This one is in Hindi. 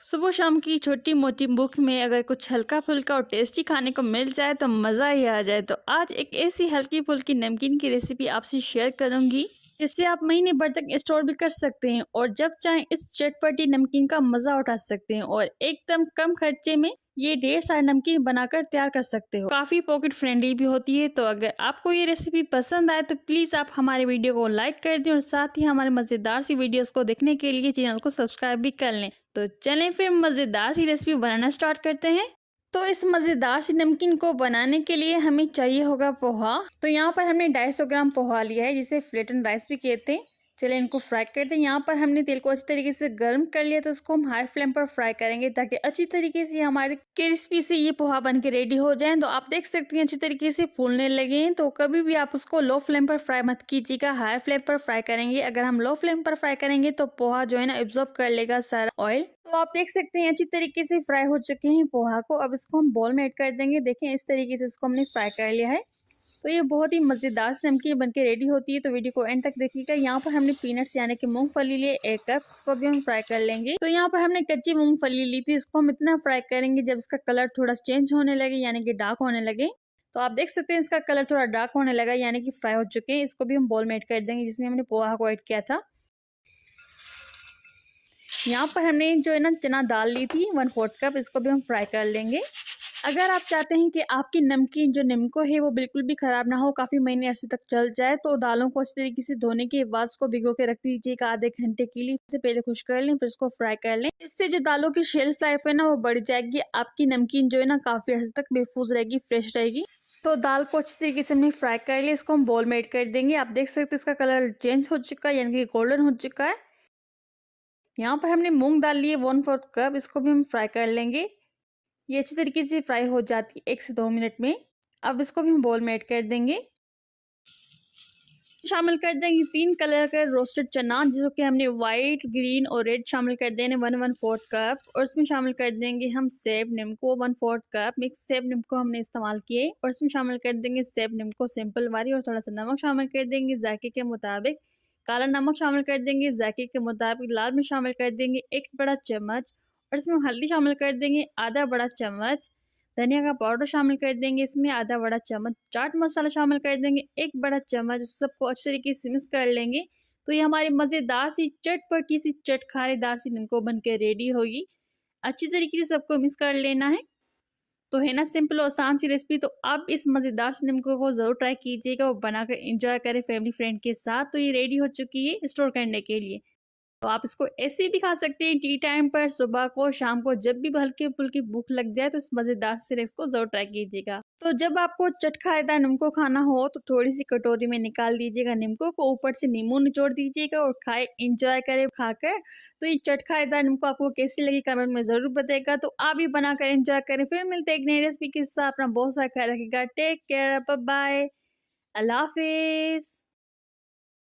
सुबह शाम की छोटी मोटी भूख में अगर कुछ हल्का फुल्का और टेस्टी खाने को मिल जाए तो मज़ा ही आ जाए। तो आज एक ऐसी हल्की फुल्की नमकीन की रेसिपी आपसे शेयर करूंगी जिससे आप महीने भर तक स्टोर भी कर सकते हैं और जब चाहें इस चटपटी नमकीन का मज़ा उठा सकते हैं और एकदम कम खर्चे में ये ढेर सारे नमकीन बनाकर तैयार कर सकते हो। काफ़ी पॉकेट फ्रेंडली भी होती है। तो अगर आपको ये रेसिपी पसंद आए तो प्लीज़ आप हमारे वीडियो को लाइक कर दें और साथ ही हमारे मज़ेदार सी वीडियोस को देखने के लिए चैनल को सब्सक्राइब भी कर लें। तो चलें फिर मज़ेदार सी रेसिपी बनाना स्टार्ट करते हैं। तो इस मज़ेदार सी नमकीन को बनाने के लिए हमें चाहिए होगा पोहा। तो यहाँ पर हमने 250 ग्राम पोहा लिया है जिसे फ्लैटन राइस भी कहते हैं। चलिए इनको फ्राई करते हैं। यहाँ पर हमने तेल को अच्छी तरीके से गर्म कर लिया, तो इसको हम हाई फ्लेम पर फ्राई करेंगे ताकि अच्छी तरीके से हमारे क्रिस्पी से ये पोहा बन के रेडी हो जाए। तो आप देख सकते हैं अच्छी तरीके से फूलने लगे हैं। तो कभी भी आप उसको लो फ्लेम पर फ्राई मत कीजिएगा, हाई फ्लेम पर फ्राई करेंगे। अगर हम लो फ्लेम पर फ्राई करेंगे तो पोहा जो है ना एब्जॉर्ब कर लेगा सारा ऑयल। तो आप देख सकते हैं अच्छी तरीके से फ्राई हो चुके हैं पोहा को। अब इसको हम बॉल में ऐड कर देंगे। देखिए इस तरीके से इसको हमने फ्राई कर लिया है। तो ये बहुत ही मज़ेदार से नमकीन बनके रेडी होती है। तो वीडियो को एंड तक देखिएगा। यहाँ पर हमने पीनट्स यानी कि मूंगफली लिए 1 कप, इसको भी हम फ्राई कर लेंगे। तो यहाँ पर हमने कच्ची मूंगफली ली थी, इसको हम इतना फ्राई करेंगे जब इसका कलर थोड़ा चेंज होने लगे यानी कि डार्क होने लगे। तो आप देख सकते हैं इसका कलर थोड़ा डार्क होने लगा यानी कि फ्राई हो चुके हैं। इसको भी हम बॉल में ऐड कर देंगे जिसमें हमने पोहा को ऐड किया था। यहाँ पर हमने जो है ना चना दाल ली थी 1/4 कप, इसको भी हम फ्राई कर लेंगे। अगर आप चाहते हैं कि आपकी नमकीन जो निम्को है वो बिल्कुल भी ख़राब ना हो, काफ़ी महीने अरसे तक चल जाए, तो दालों को अच्छी तरीके से धोने के बाद उसको भिगो के रख दीजिएगा आधे घंटे के लिए। इससे पहले खुश कर लें फिर इसको फ्राई कर लें। इससे जो दालों की शेल्फ लाइफ है ना वो बढ़ जाएगी। आपकी नमकीन जो है ना काफ़ी अरसे तक महफूज रहेगी, फ्रेश रहेगी। तो दाल को अच्छी तरीके से हमने फ्राई कर लिया, इसको हम बोल में ऐड कर देंगे। आप देख सकते हैं इसका कलर चेंज हो चुका है यानी कि गोल्डन हो चुका है। यहाँ पर हमने मूंग दाल लिए 1/4 कप, इसको भी हम फ्राई कर लेंगे। ये अच्छी तरीके से फ्राई हो जाती है 1 से 2 मिनट में। अब इसको भी हम बोल में ऐड कर देंगे। शामिल कर देंगे 3 कलर का रोस्टेड चना, जिसको कि हमने वाइट, ग्रीन और रेड शामिल कर देने 1/4 कप। और इसमें शामिल कर देंगे हम सेब निम्को 1/4 कप, मिक्स सेब निम्को हमने इस्तेमाल किए। और इसमें शामिल कर देंगे सेब निम्को सिंपल वाली और थोड़ा सा नमक शामिल कर देंगे जायके के मुताबिक। काला नमक शामिल कर देंगे जायके के मुताबिक। लाल मिर्च शामिल कर देंगे 1 बड़ा चम्मच। और इसमें हल्दी शामिल कर देंगे आधा बड़ा चम्मच। धनिया का पाउडर शामिल कर देंगे इसमें आधा बड़ा चम्मच। चाट मसाला शामिल कर देंगे 1 बड़ा चम्मच। सबको अच्छे तरीके से मिक्स कर लेंगे। तो ये हमारी मज़ेदार सी चटपटी सी चटखारेदार सी निम्को बन के रेडी होगी। अच्छी तरीके से सबको मिक्स कर लेना है। तो है ना सिंपल और आसान सी रेसिपी। तो आप इस मज़ेदार से निम्को को ज़रूर ट्राई कीजिएगा और बनाकर एंजॉय करें फैमिली फ्रेंड के साथ। तो ये रेडी हो चुकी है स्टोर करने के लिए। तो आप इसको ऐसे भी खा सकते हैं टी टाइम पर, सुबह को, शाम को, जब भी हल्की-फुल्की भूख लग जाए तो इस मज़ेदार से रेसिपी को ज़रूर ट्राई कीजिएगा। तो जब आपको चटखारेदार निम्को खाना हो तो थोड़ी-सी कटोरी में निकाल दीजिएगा निम्को को, ऊपर से नींबू निचोड़ दीजिएगा और खाएँ, एंजॉय करें खाकर। तो ये चटखारेदार निम्को आपको कैसी लगी कमेंट में ज़रूर बताइएगा। तो आप भी बनाकर एंजॉय करें। फिर मिलते हैं एक नई रेसिपी के साथ। अपना बहुत सारा ख्याल रखिएगा। टेक केयर, बाय बाय, अल्लाह हाफ़िज़।